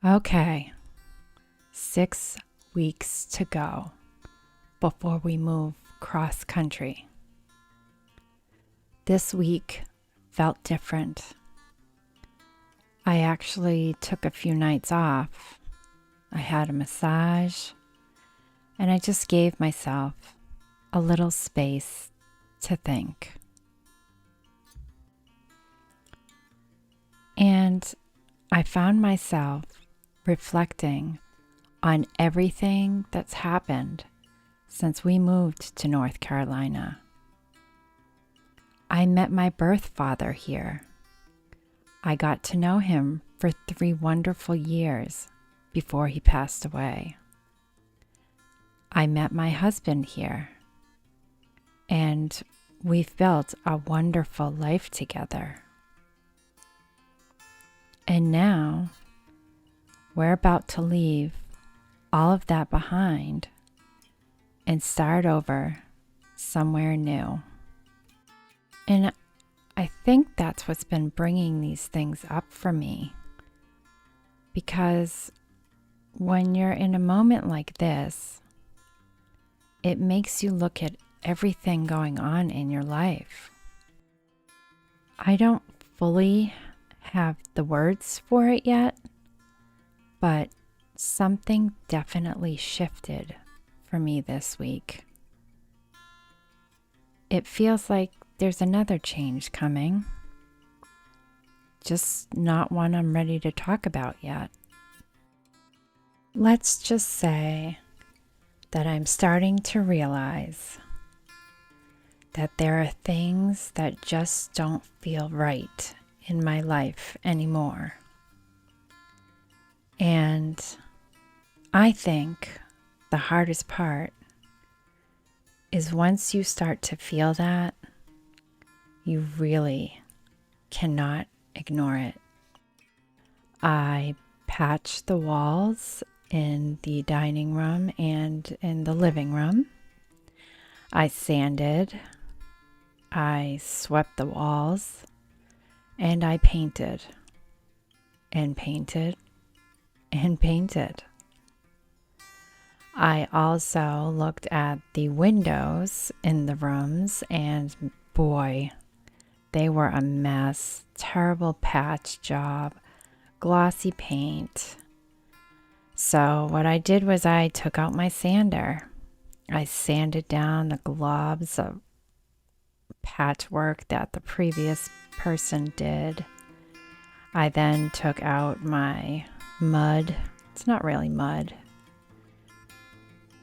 Okay, 6 weeks to go before we move cross country. This week felt different. I actually took a few nights off. I had a massage, and I just gave myself a little space to think. And I found myself reflecting on everything that's happened since we moved to North Carolina. I met my birth father here. I got to know him for 3 wonderful years before he passed away. I met my husband here, and we've built a wonderful life together. And now we're about to leave all of that behind and start over somewhere new. And I think that's what's been bringing these things up for me. Because when you're in a moment like this, it makes you look at everything going on in your life. I don't fully have the words for it yet, but something definitely shifted for me this week. It feels like there's another change coming, just not one I'm ready to talk about yet. Let's just say that I'm starting to realize that there are things that just don't feel right in my life anymore. And I think the hardest part is once you start to feel that, you really cannot ignore it. I patched the walls in the dining room and in the living room. I sanded, I swept the walls, and I painted and painted and painted. I also looked at the windows in the rooms, and boy, they were a mess. Terrible patch job, glossy paint. So what I did was I took out my sander. I sanded down the globs of patchwork that the previous person did. I then took out my mud. It's not really mud.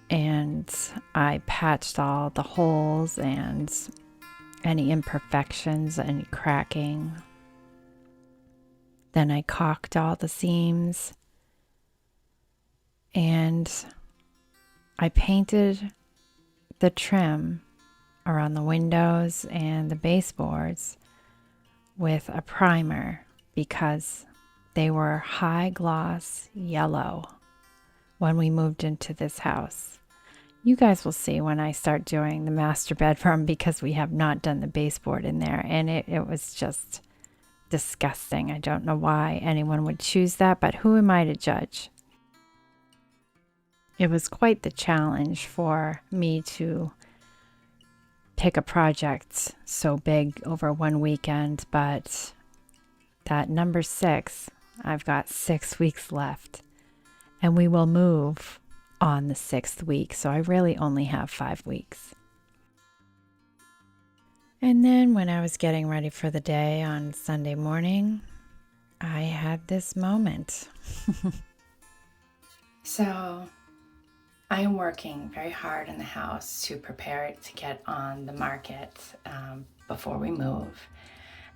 And I patched all the holes and any imperfections, any cracking. Then I caulked all the seams. And I painted the trim around the windows and the baseboards with a primer because they were high gloss yellow when we moved into this house. You guys will see when I start doing the master bedroom because we have not done the baseboard in there, and it was just disgusting. I don't know why anyone would choose that, but who am I to judge? It was quite the challenge for me to pick a project so big over one weekend, but that number 6, I've got 6 weeks left, and we will move on the 6th week, so I really only have 5 weeks. And then when I was getting ready for the day on Sunday morning, I had this moment. So I am working very hard in the house to prepare it to get on the market before we move.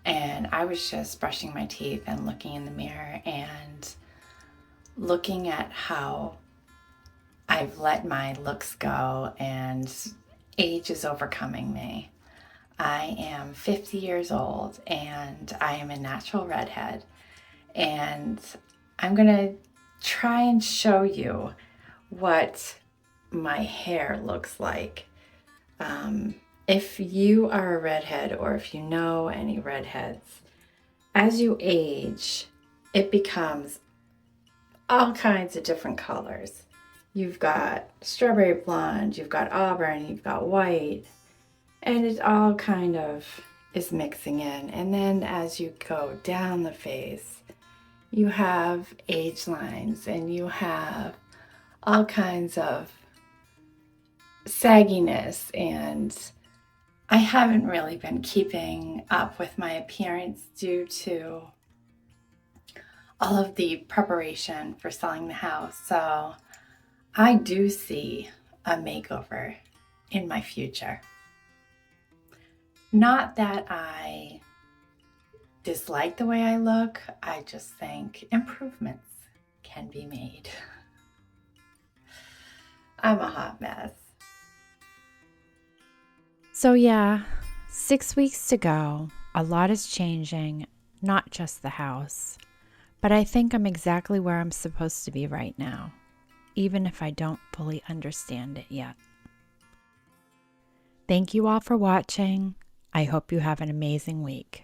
And I was just brushing my teeth and looking in the mirror and looking at how I've let my looks go and age is overcoming me. I am 50 years old and I am a natural redhead. And I'm going to try and show you what my hair looks like. If you are a redhead or if you know any redheads, as you age, it becomes all kinds of different colors. You've got strawberry blonde, you've got auburn, you've got white, and it all kind of is mixing in. And then as you go down the face, you have age lines and you have all kinds of sagginess, and I haven't really been keeping up with my appearance due to all of the preparation for selling the house. So I do see a makeover in my future. Not that I dislike the way I look, I just think improvements can be made. I'm a hot mess. So yeah, 6 weeks to go. A lot is changing, not just the house. But I think I'm exactly where I'm supposed to be right now, even if I don't fully understand it yet. Thank you all for watching. I hope you have an amazing week.